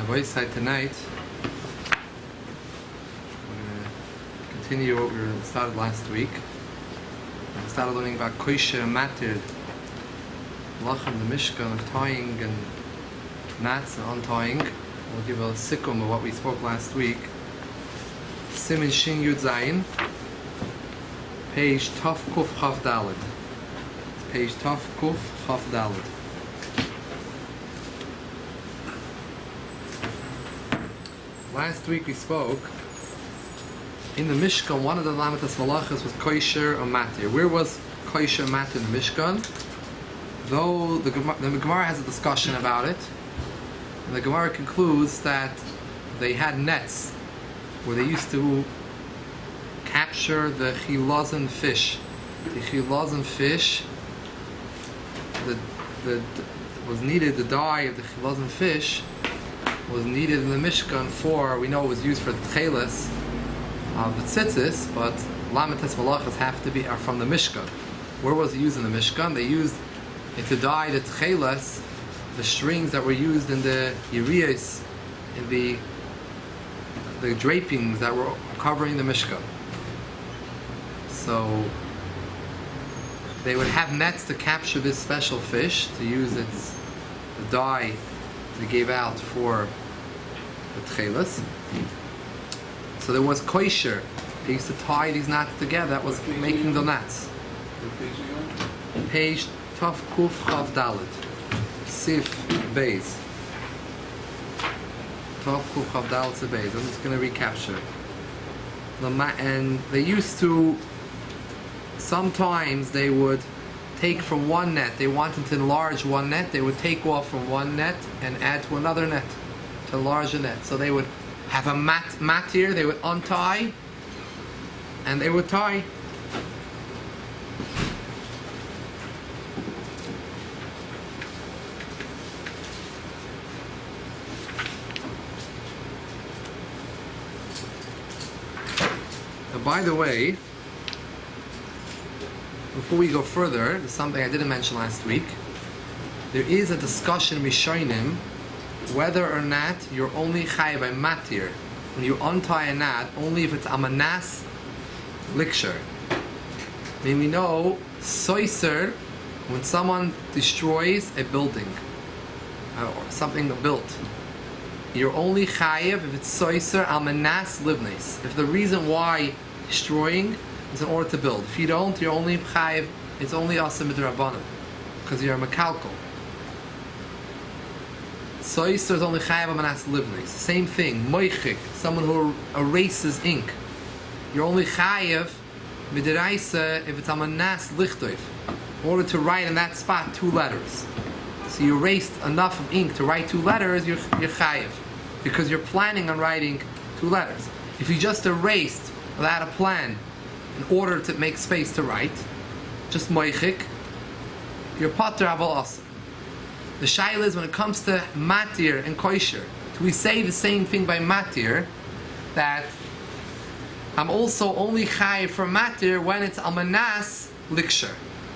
voice side tonight, we're going to continue what we started last week. We started learning about Kosher and uMatir, Lachem, the Mishkan, of tying and knots and untying. We'll give a sikkum of what we spoke last week. Simin Shin Yud Zayin, page Taf Kuf Chaf Daled. Page Taf Kuf Chaf Daled. Last week we spoke in the Mishkan. One of the Lamatas Malachas was Kosher uMatir. Where was Kosher uMatir in the Mishkan? Though the Gemara has a discussion about it, and the Gemara concludes that they had nets where they used to capture the chilazon fish. The chilazon fish, was needed. The dye of the chilazon fish was needed in the Mishkan for, we know it was used for the tcheles of the tzitzis, but lamates malachas are from the Mishkan. Where was it used in the Mishkan? They used it to dye the tcheles, the strings that were used in the yiriyos, in the drapings that were covering the Mishkan. So they would have nets to capture this special fish, to use the dye they gave out for the tcheles. So there was Kosher. They used to tie these knots together. That was making the knots. Page Taf Kuf Chav Dalet, Sif Beis. Taf Kuf Chav Dalet Sif Beis. I'm just going to recapture. And they used to, sometimes they would take from one net, they wanted to enlarge one net, they would take off from one net and add to another net, to enlarge a net. So they would have a uMatir, they would untie, and they would tie. Now, by the way, before we go further, there's something I didn't mention last week. There is a discussion Mishonim whether or not you're only chayav by uMatir when you untie a knot, only if it's amanas liksher. I mean, we know soiser, when someone destroys a building or something built, you're only chayav if it's soiser amanas livnes. If the reason why destroying is in order to build. If you don't, you're only chayiv. It's only asim b'drabanan because you're a mekalkal. Soiser is only chayiv amanas livnes. Same thing. Moichik, someone who erases ink. You're only chayiv midiraisa if it's amanas lichtoif. In order to write in that spot 2 letters. So you erased enough of ink to write 2 letters. You're chayiv because you're planning on writing 2 letters. If you just erased without a plan, in order to make space to write, just moichik, your pater aval asa. The shaila is when it comes to uMatir and Kosher, do we say the same thing by uMatir, that I'm also only chayiv for uMatir when it's amanas liksher.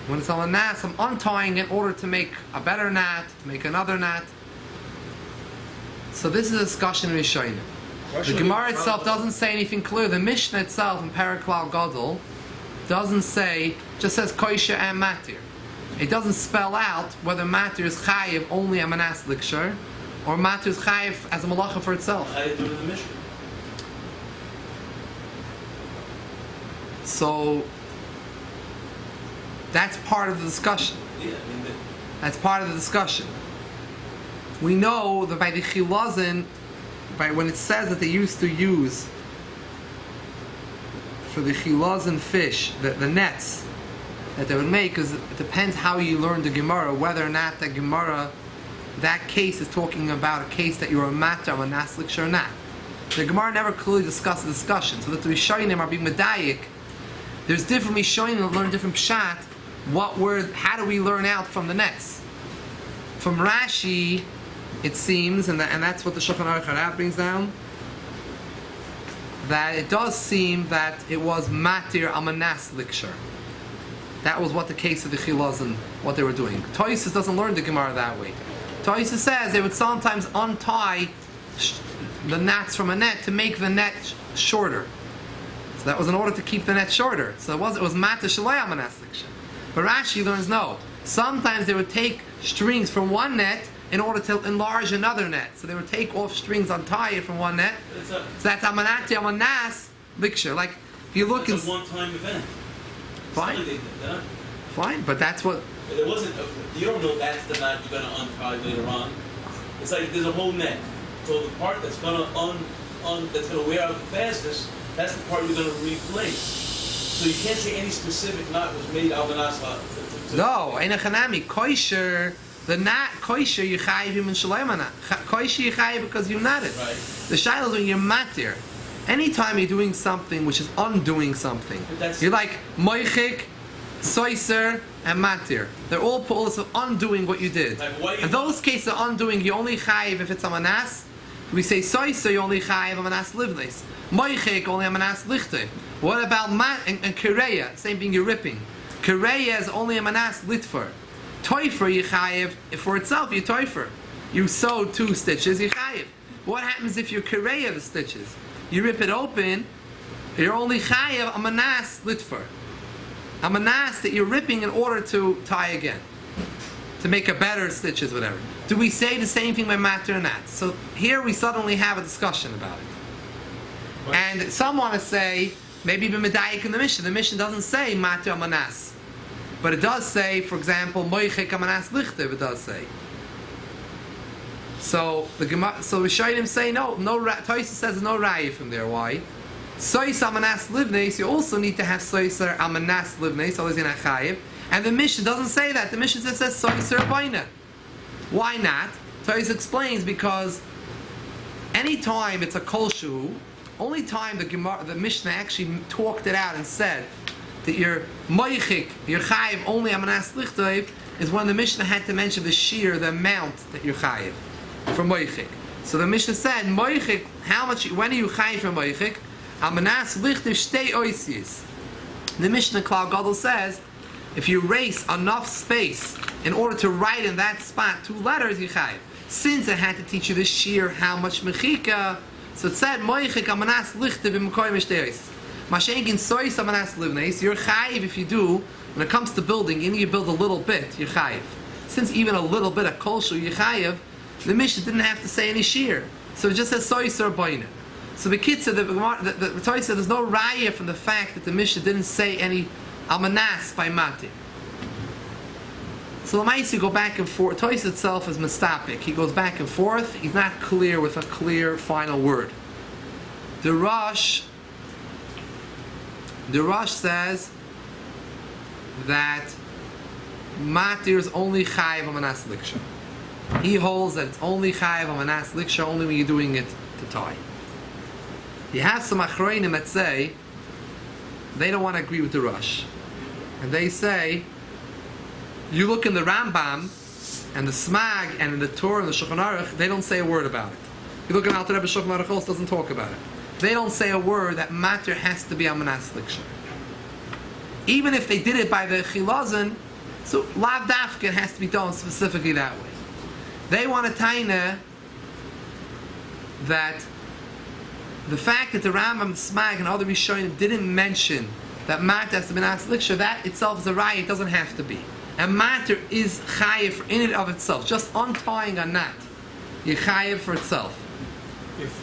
When it's amanas, I'm untying in order to make a better knot, to make another knot. So this is a discussion in Rishonim. The Gemara itself doesn't say anything clear. The Mishnah itself in Paraklal Gadol doesn't say, just says Kosher and uMatir. It doesn't spell out whether uMatir is chayiv only amanas liksher or uMatir is chayiv as a malacha for itself. How do you do it in the Mishnah? So that's part of the discussion. Yeah, That's part of the discussion. We know that by the chilazon, when it says that they used to use for the chilazon fish, the nets that they would make, because it depends how you learn the Gemara, whether or not the Gemara, that case is talking about a case that you're a uMatir, a naslik or not. The Gemara never clearly discussed the discussion, so that the Rishonim are being medayik. There's different Rishonim that learn different pshat. How do we learn out from the nets? From Rashi, it seems, and that's what the Shulchan Aruch Harav brings down, that it does seem that it was uMatir amanas liksher. That was what the case of the chilazon, what they were doing. Toysus doesn't learn the Gemara that way. Toysus says they would sometimes untie the knots from a net to make the net shorter. So that was in order to keep the net shorter. So it was Mata Shalaya Manas Liksha. But Rashi learns no. Sometimes they would take strings from one net in order to enlarge another net. So they would take off strings, untie it from one net. So that's Amanati Amanas Liksha. Like if you look, it's a one-time event. Fine. Fine, but that's what. But it wasn't. You don't know that's the knot you're going to untie later on. It's like there's a whole net. So the part that's going to that's going to wear out the fastest, that's the part you're going to replace. So you can't say any specific knot was made out of an asla. No, in a chanami kosher, the knot kosher you chayiv him in shalaymana. Kosher you chayiv because you knotted. Right. The shaila is when you're matir. Anytime you're doing something which is undoing something, you're like moichik, soiser, and matir. They're all pulls of undoing what you did. Like in those cases of undoing, you only chayiv if it's a manas. We say soiser, you only chayiv a manas livnes. Moichik only a manas lichte. What about and kireya? Same thing, you're ripping. Kireya is only a manas litfer. Toifer you chayiv for itself. You toifer. You sew 2 stitches. You chayiv. What happens if you kireya the stitches? You rip it open. You're only chayiv a manas litfer. A manas that you're ripping in order to tie again, to make a better stitches, whatever. Do we say the same thing by matter or not? So here we suddenly have a discussion about it. And some want to say, maybe even medayik in the Mishnah. The Mishnah doesn't say matir amanas, but it does say, for example, moichek amanas lichtev. It does say. So the Rishonim say no. Toysa says there's no raya from there. Why? Sois amanas livnes. You also need to have soiser amanas livnes. Always in a chayiv. And the Mishnah doesn't say that. The Mishnah just says soiser baina. Why not? Toysa explains because anytime it's a kolshu. Only time the Mishnah actually talked it out and said that your moichik, your chayiv, only amanas lichtayv, is when the Mishnah had to mention the shear, the amount that you're chayiv for moichik. So the Mishnah said, moichik, how much? When are you chayiv for moichik? Amanas lichtayv shtei oisies. The Mishnah Klal Gadol says, if you erase enough space in order to write in that spot 2 letters, you chayiv. Since it had to teach you the shear, how much mechika. So it said, moichik amanas lichte b'mekoyim shteis. Mashenkin sois amanas livnes. You're chayiv if you do. When it comes to building, you build a little bit. You're chayiv. Since even a little bit of kolshu you're chayiv, the Mishnah didn't have to say any shear. So it just says sois or boina. So the kid said the Torah said there's no raya from the fact that the Mishnah didn't say any amanas by mati. So the Lamaisi go back and forth. Toys itself is mistapik. He goes back and forth. He's not clear with a clear final word. The Rosh says that matir is only chayiv amanas liksha. He holds that it's only chayiv amanas liksha only when you're doing it to tie. You have some achroinim that say they don't want to agree with the Rosh, and they say. You look in the Rambam and the Smag and in the Torah and the Shulchan Aruch, they don't say a word about it. You look in Alter Rebbe Shulchan Aruch also doesn't talk about it. They don't say a word that matter has to be amanas liksha. Even if they did it by the Chilazon, so lav dafka has to be done specifically that way. They want to taina that the fact that the Rambam, Smag, and other Rishonim didn't mention that matter has to be amanas liksha, that itself is a raya. It doesn't have to be. And matter is chayiv in and of itself. Just untying a knot, you chayiv for itself.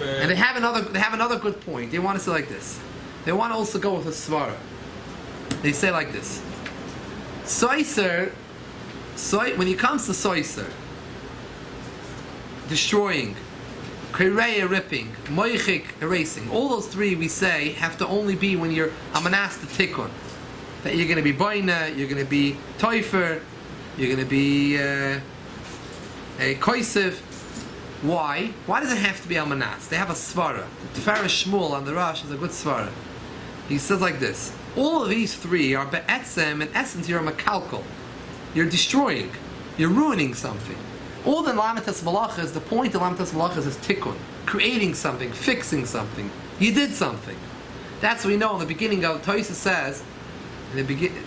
And they have another good point. They want to say like this. They want to also go with a svara. They say like this. Soiser, when it comes to soiser, destroying, kireya ripping, moichik erasing, all those 3 we say have to only be when you're amanas the tikkun. That you're going to be boina, you're going to be toifer, you're going to be a koisev. Why? Why does it have to be almanas? They have a svara. The Tefera Shmuel on the Rosh is a good svara. He says like this: all of these 3 are be'etzem, in essence you're a makalkal. You're destroying, you're ruining something. All the lamitas malachas, the point of lamitas malachas is tikkun, creating something, fixing something. You did something. That's what we know in the beginning of Toysa says. In the beginning,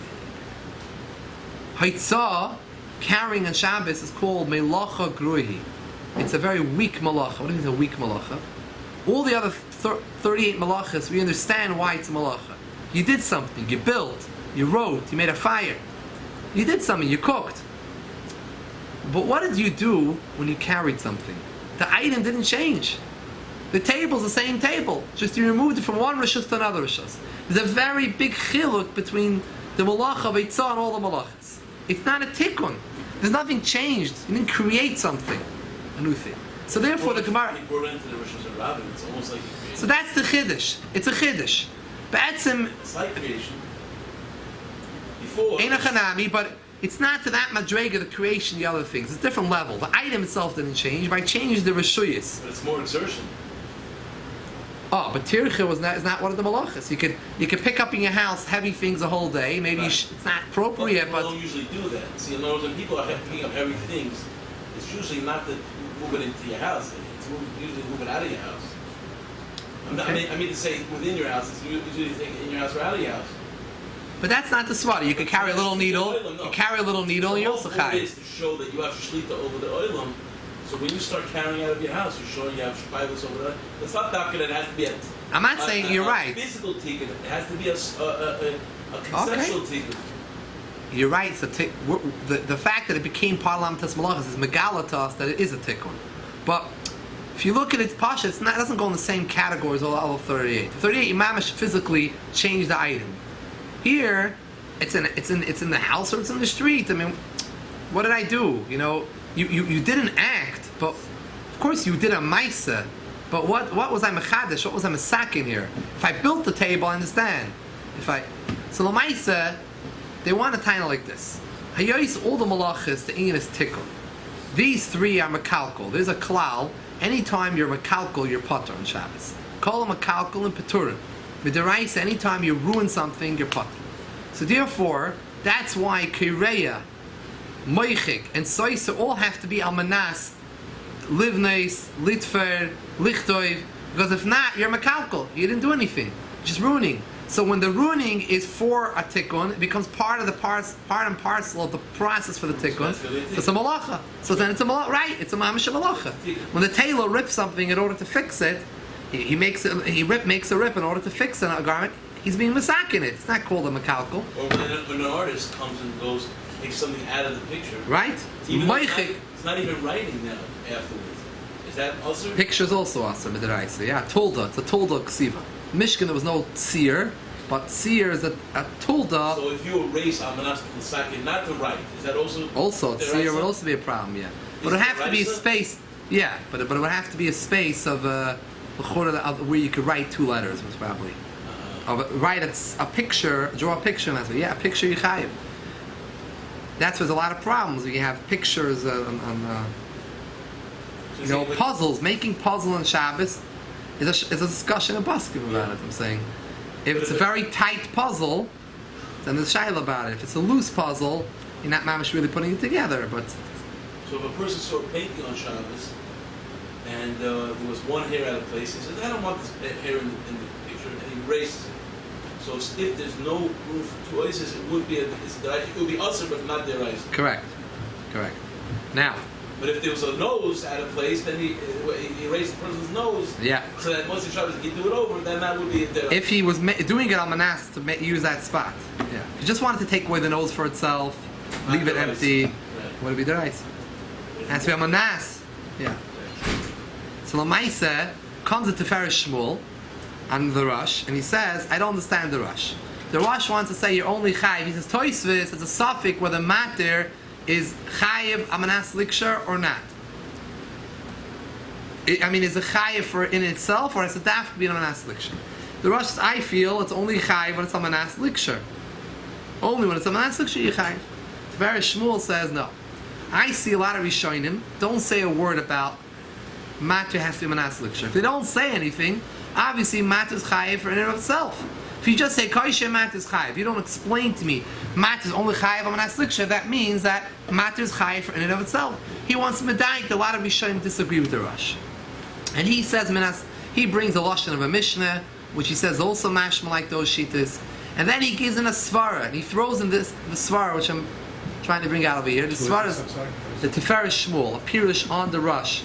Haitzah, carrying on Shabbos, is called Melacha Gruhi. it's a very weak malacha. What do you mean it's a weak malacha? All the other 38 malachas, we understand why it's a malacha. You did something, you built, you wrote, you made a fire. You did something, you cooked. But what did you do when you carried something? The item didn't change. The table's the same table, just you removed it from one rishus to another rishus. There's a very big chiluk between the malacha of Eitzah and all the malachas. It's not a tikkun. There's nothing changed. You didn't create something, a new thing. So therefore the Gemara... It's almost like So that's the chiddush. It's a chiddush. Ba'etzim... It's like creation. Before... Ein achanami, but it's not to that madrega, the creation, the other things. It's a different level. The item itself didn't change. By changing the reshuyas. But it's more exertion. Oh, but tircha is not one of the malachas. You could pick up in your house heavy things a whole day. Maybe Right. It's not appropriate, People but... don't usually do that. See, in other words, when people are picking up heavy things, it's usually not to move it into your house. It's usually move it out of your house. I mean to say within your house. It's usually in your house or out of your house. But that's not the swada. You could carry a little needle. You carry a little needle, and you're also The whole point chayiv. is to show that you have shlita over the oilam. So when you start carrying out of your house, you're showing you have shpayvus over there. It's not that it has to be a... I'm not saying you're right. Physical tikkun. It has to be a conceptual tikkun. You're right. So the fact that it became part of Lamtas Malachas is megala to us that it is a tikkun. But if you look at its pasha, it doesn't go in the same category as all 38. The 38 imamish physically changed the item. Here, it's in the house or it's in the street. I mean, what did I do? You know, you didn't act, but of course you did a maisa. But what was I mechadish? What was I mesakin here? If I built the table, I understand. So the maisa, they want a tiny like this. Hayois all the malachas the English tikkun. These three are mekalkal. There's a klal. Anytime you're mekalkal, you're potter on Shabbos. Call them mekalkal and peturim. Midiraisa, anytime you ruin something, you're potter. So therefore, that's why kireya, moichik, and soisa all have to be almanas, livneis, litfer, lichtoiv, because if not, you're mekalkal. You didn't do anything. Just ruining. So when the ruining is for a tikkun, it becomes part and parcel of the process for the tikkun. So it's a malacha. So then it's a malacha, right? It's a mamash malacha. When the tailor rips something in order to fix it, he makes a rip in order to fix a garment. He's being misakin it. It's not called a mekalkal. Or when an artist comes and goes, takes something out of the picture. Right? It's not even writing now afterwards. Is that also? Pictures also awesome. Yeah, tulda. It's a tulda ksiva. Mishkan, there was no seer, but seer is a tulda. So if you erase Amanas L'Sakin not to write, is that also? Also, seer would also be a problem, yeah. But it would have to be a space, yeah, but it would have to be a space of where you could write two letters, most probably. Write a picture, draw a picture, and that's a picture Yechayev. That's where there's a lot of problems. You have pictures puzzles, making puzzle on Shabbos. Is a discussion of baskim about it. I'm saying, if it's a very tight puzzle, then there's shaila about it. If it's a loose puzzle, you're not mamish really putting it together. But so if a person saw a painting on Shabbos and there was one hair out of place, he says, "I don't want this hair in the picture," and he erases it. So if there's no room for two ices, it would be it would be usher, but not their ice. Correct. Now. But if there was a nose out of place, then he erased the person's nose. Yeah. So that once he Shabbos he do it over, then that would be there. If he was doing it on manas to use that spot, yeah. If he just wanted to take away the nose for itself, leave it empty, right. Would it be the rice? It has to be on manas. Yeah. So Lamaisa comes to Tiferet Shmuel on the Rush, and he says, I don't understand the Rush. The Rush wants to say you're only chayiv. He says Toisvis, it's a suffix whether uMatir is chayiv amanas liksher or not. Is a chayiv for in itself, or is a daf to be amanas liksher? The Rush says, I feel it's only chayiv when it's amanas liksher. Only when it's amanas liksher you chayiv. Tiferet Shmuel says no. I see a lot of Rishonim don't say a word about uMatir has to be amanas liksher. If they don't say anything, obviously uMatir is chayiv for in and of itself. If you just say Kosher uMatir is chayiv, you don't explain to me uMatir is only chayiv amanas liksher, that means that uMatir is chayiv for in and of itself. He wants to medayik. A lot of Rishonim disagree with the Rush, and he says he brings a lashon of a Mishnah, which he says also mashma like those shitas, and then he gives in a svara, and he throws in the svara, which I'm trying to bring out over here. The svara is the Tiferet Shmuel, a pirush on the Rush,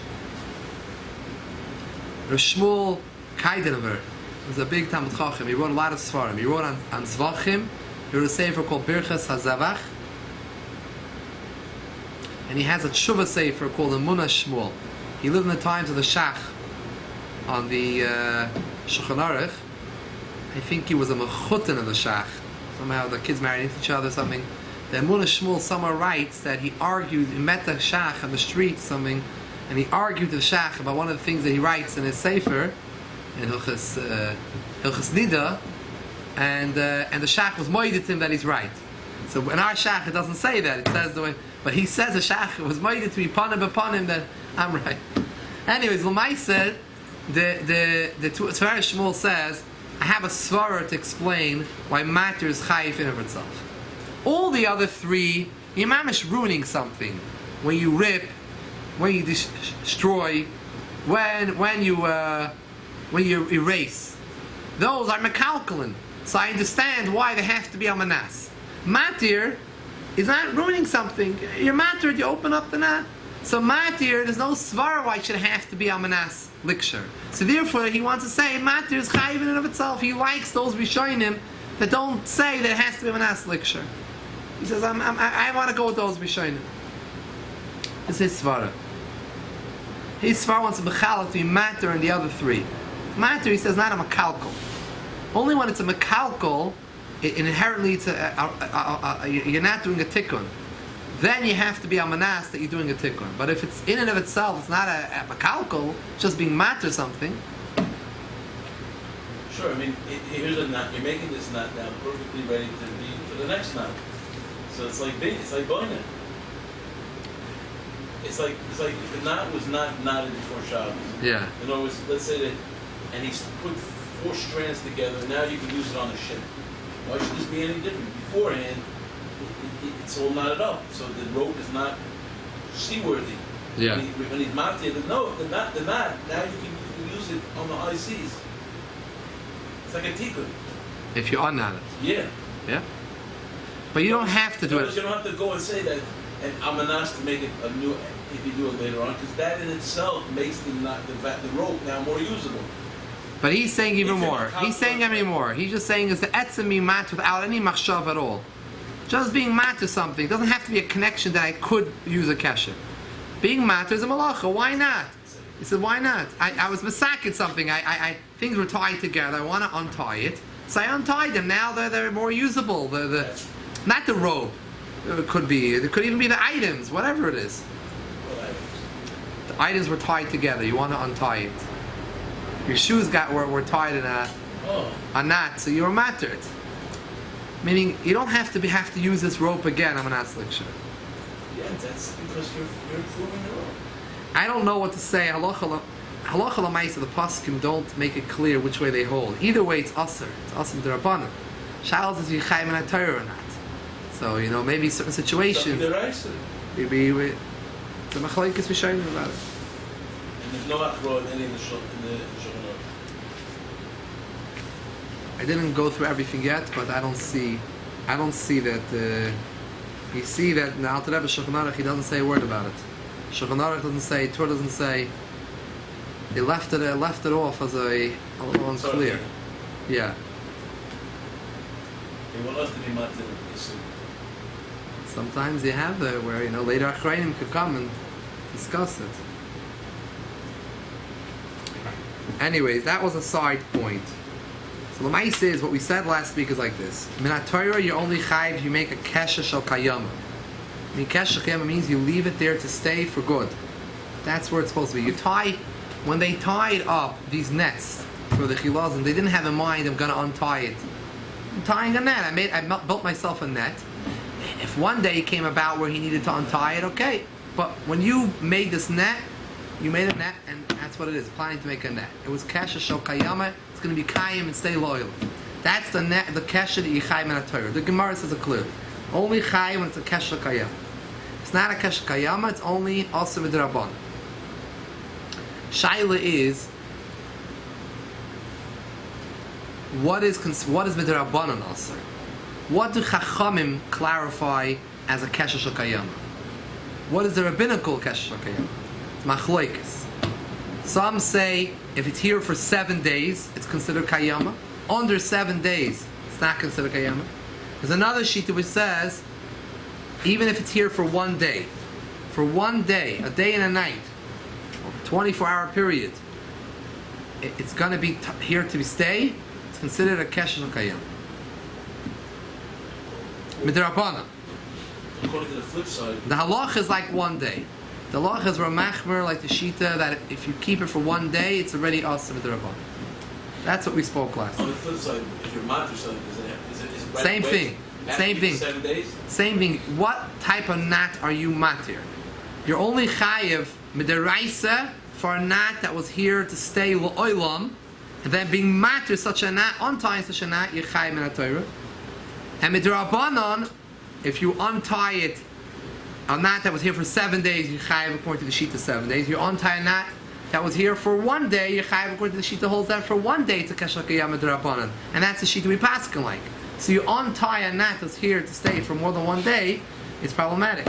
Rav Shmuel Kaidenever was a big Talmud Chacham. He wrote a lot of Svarim. He wrote on Zvachim. He wrote a sefer called Birchas HaZavach. And he has a tshuva sefer called Emunah Shmuel. He lived in the times of the Shach on the Shulchan Aruch. I think he was a mechutin of the Shach. Somehow the kids married into each other or something. The Emunah Shmuel somewhere writes that he argued, he met the Shach on the street something, and he argued to the Shach about one of the things that he writes in his sefer, in Hilchas Nida, and the Shach was moided to him that he's right. So in our Shach it doesn't say that, it says the way, but he says the Shach was moided to be upon him that I'm right. Anyways, Lamai said, the Tzvar Shmuel says, I have a svara to explain why uMatir is chayif in of itself. All the other three, you're mamish ruining something. When you rip, when you destroy, when you erase, those are mekalkalin. So I understand why they have to be al manas. Matir is not ruining something. You're matir, you open up the knot. So matir, there's no svara why it should have to be al manas liksher. So therefore, he wants to say matir is chayiv in and of itself. He likes those rishonim that don't say that it has to be manas liksher. He says, I want to go with those rishonim. It's his svara. His svara wants to bechalak to be matir and the other three. Matir, he says, not a mekalkal. Only when it's a mekalkal, inherently it's you're not doing a tikkun. Then you have to be a manas that you're doing a tikkun. But if it's in and of itself, it's not a mekalkal, just being matir something. Sure, I mean, here's a knot. You're making this knot now perfectly ready to be for the next knot. So it's like boina. It's like if the knot was not knotted before Shabbos. Yeah. In other words, let's say that, and he's put 4 strands together. Now you can use it on a ship. Why should this be any different? Beforehand, it's all knotted up, so the rope is not seaworthy. Yeah. When he's mounted, the knot. Now you can use it on the high seas. It's like a tikkun. If you unknot it. Yeah. Yeah. But you don't have to do it. You don't have to go and say that, and amanas to make it a new. If you do it later on, because that in itself makes the rope now more usable. But he's saying even more. He's saying even more. He's just saying it's the etzem mat without any machshav at all. Just being mat to something doesn't have to be a connection that I could use a kesher. Being mat is a malacha. Why not? He said, why not? I was masakin something. Things were tied together. I want to untie it. So I untied them. Now they're more usable. Not the rope. It could be. It could even be the items. Whatever it is. The items were tied together. You want to untie it. Your shoes were tied in a knot, so you were mattered. Meaning you don't have to use this rope again. I'm an asliksha. Yeah, that's because you're improving the rope. I don't know what to say. Halacha l'maisa, the poskim don't make it clear which way they hold. Either way, it's aser. It's aser d'rabbanan. Shalos is yichayim and atayr or not. So maybe certain situations. Maybe the machlekes v'shayim about it. And there's no achro in any of the Shulchan I didn't go through everything yet, but I don't see that. You see that in the Alter Rebbe Shulchan Aruch, he doesn't say a word about it. Shulchan Aruch doesn't say, Torah doesn't say. They left it off as a little unclear. Yeah. They want us to be matir. Sometimes they have where later Achrayim could come and discuss it. Anyways, that was a side point. So the Lamaisa is what we said last week is like this. Minat Torah, you're only chayiv you make a kesha shel kayama. I mean, kesha kayama means you leave it there to stay for good. That's where it's supposed to be. When they tied up these nets for the chilazim, they didn't have in mind, I'm going to untie it. I'm tying a net. I built myself a net. If one day it came about where he needed to untie it, okay. But when you made this net, you made a net, and that's what it is, planning to make a net. It was kesha shel kayama. It's going to be kayim and stay loyal. That's the net, the kesha that you chayim in a Torah. The Gemara says it clearly. Only chayim when it's a kesha kayama. It's not a kesha kayama. It's only also midrabban. Shaila is what is midrabban also? What do chachamim clarify as a kesha shel kayama? What is the rabbinical kesha shel kayama? It's machlokes. Some say if it's here for 7 days, it's considered kayama. Under 7 days, it's not considered kayama. There's another shita which says, even if it's here for 1 day, a day and a night, 24-hour period, it's going to be here to stay. It's considered a kesher kayama. Midrabana. According to the flip side, The halach is like 1 day. The halach is ramachmer, like the shita, that if you keep it for 1 day, it's already asa midrabana. That's what we spoke last. on the flip side, if you're uMatir something, is it right Same away? thing. Have to Same keep thing. it 7 days? Same thing. What type of nat are you matir? You're only chayev midiraisa for a nat that was here to stay l'olam, and then being matir such a nat, untying such a nat, you're chayev min ha-Torah. And midrabanan, if you untie it, a nat that was here for 7 days, you're chayev according to the shita 7 days. You untie a nat that was here for 1 day, you're chayev according to the shita holds that for 1 day, it's a kesher kayam midrabanan. And that's the shita we paskin like. So you untie a nat that's here to stay for more than 1 day, it's problematic.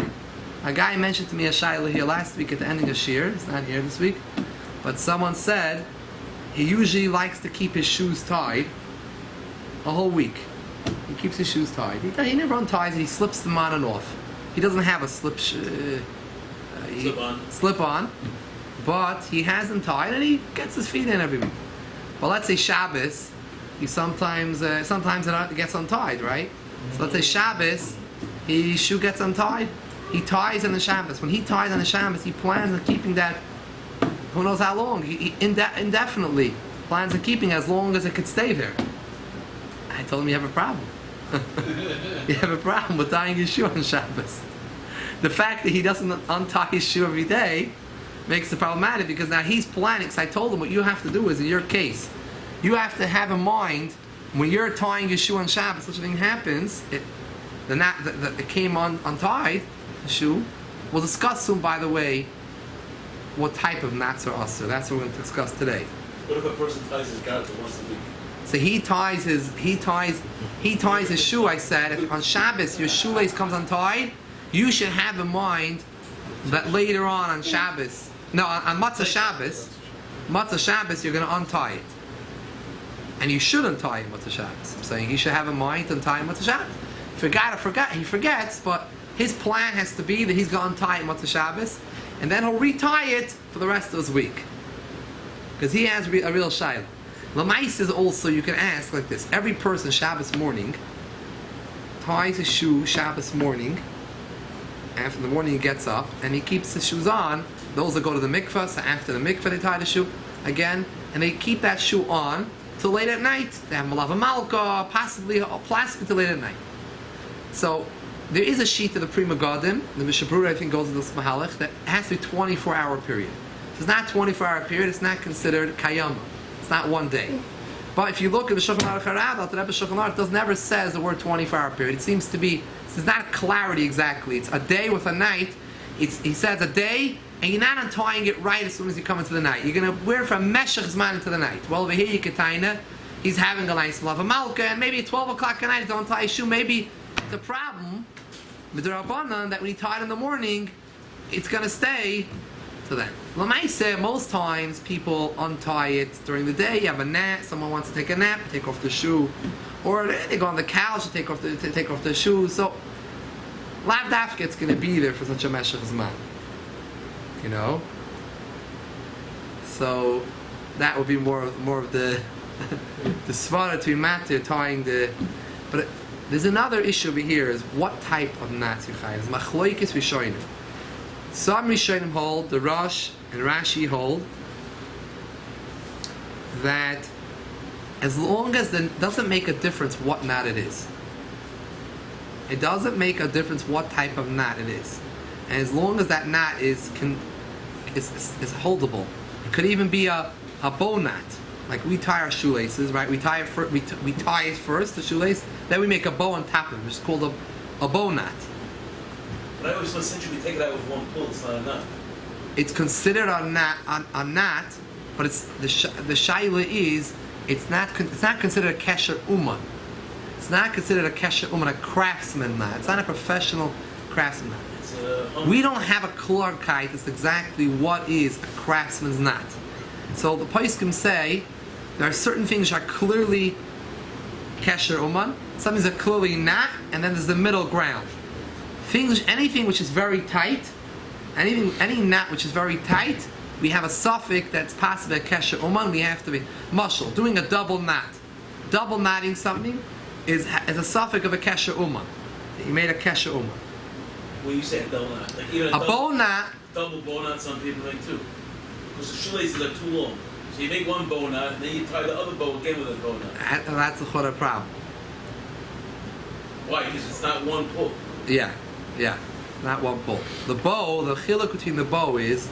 A guy mentioned to me a shayla here last week at the ending of Shir, it's not here this week, but someone said he usually likes to keep his shoes tied a whole week. He keeps his shoes tied. He never unties it, he slips them on and off. He doesn't have a slip on, but he has them tied and he gets his feet in every week. But let's say Shabbos, he sometimes it gets untied, right? So let's say Shabbos, his shoe gets untied. He ties on the Shabbos. When he ties on the Shabbos, he plans on keeping that. Who knows how long? He indefinitely plans on keeping as long as it could stay there. I told him you have a problem. You have a problem with tying his shoe on Shabbos. The fact that he doesn't untie his shoe every day makes it problematic because now he's planning. So I told him what you have to do is in your case, you have to have in mind when you're tying your shoe on Shabbos, such a thing happens. The knot that came untied, the shoe. We'll discuss soon, by the way, what type of knots are usher. That's what we're going to discuss today. What if a person ties his garter once a week? So he ties his shoe. I said, if on Shabbos your shoelace comes untied, you should have in mind that later on Shabbos, on Matzah Shabbos, you're going to untie it, and you should untie it Matzah Shabbos. I'm saying he should have in mind to untie Matzah Shabbos. He forgets, but his plan has to be that he's going to untie it Matzah Shabbos, and then he'll retie it for the rest of his week, because he has a real shayla. Lamais is also, you can ask like this: every person Shabbos morning ties his shoe Shabbos morning. After the morning he gets up and he keeps his shoes on. Those that go to the mikvah, so after the mikvah they tie the shoe again, and they keep that shoe on till late at night. They have malava malka, possibly a plastic till late at night. So there is a sheet of the Pri Megadim, the Mishabura I think goes to this mahalach, that has to be 24-hour period. If it's not 24-hour period, it's not considered kayama. It's not 1 day. But if you look at the Shulchan Aruch Harav, the Rebbe Shulchan Aruch does never says the word 24-hour period. It seems to be, there's not clarity exactly. It's a day with a night. He says a day, and you're not untying it right as soon as you come into the night. You're going to wear it from Meshach Zman into the night. Well, over here you can tie, he's having a nice lava malka, and maybe at 12 o'clock at night he don't tie his shoe. Maybe the problem with the Rabbanan that when he tied in the morning, it's going to stay to then. L'maiseh, most times people untie it during the day. You have a nap, someone wants to take a nap, take off the shoe, or they go on the couch to take off the shoe. So, lav dafka it's going to be there for such a meshach zman. You know. So that would be more of the the svara to uMatir tying the. But there's another issue over here: is what type of nats you chayav? It's machloikis rishonim. Some Rishonim hold, the Rosh and Rashi hold, that as long as it doesn't make a difference what knot it is. It doesn't make a difference what type of knot it is. And as long as that knot is holdable. It could even be a bow knot. Like we tie our shoelaces, right? We tie it first, the shoelace, then we make a bow on top of it, which is called a bow knot. But I always thought since you could take it out with one pull, it's not enough. It's considered a knot, but it's the shaila is it's not considered a kesher uman. It's not considered a kesher uman, a craftsman knot. It's not a professional craftsman knot. We don't have a klarkite. It's exactly what is a craftsman's knot. So the poskim say there are certain things which are clearly Kesher Uman, some things are clearly not, and then there's the middle ground. Anything which is very tight, any knot which is very tight, we have a suffix that's possible a Kesher Uman, we have to be mushal, doing a double knot. Double knotting something is a suffix of a Kesher Uman. You made a Kesher Uman. When you say a double knot, like even a bow knot. Double bow knot, some people make too. Because the shoelaces are too long. So you make one bow knot, and then you tie the other bow again with a bow knot. And that's a chora problem. Why? Because it's not one pull. Yeah, not one pull. The bow, the chiluk between the bow is,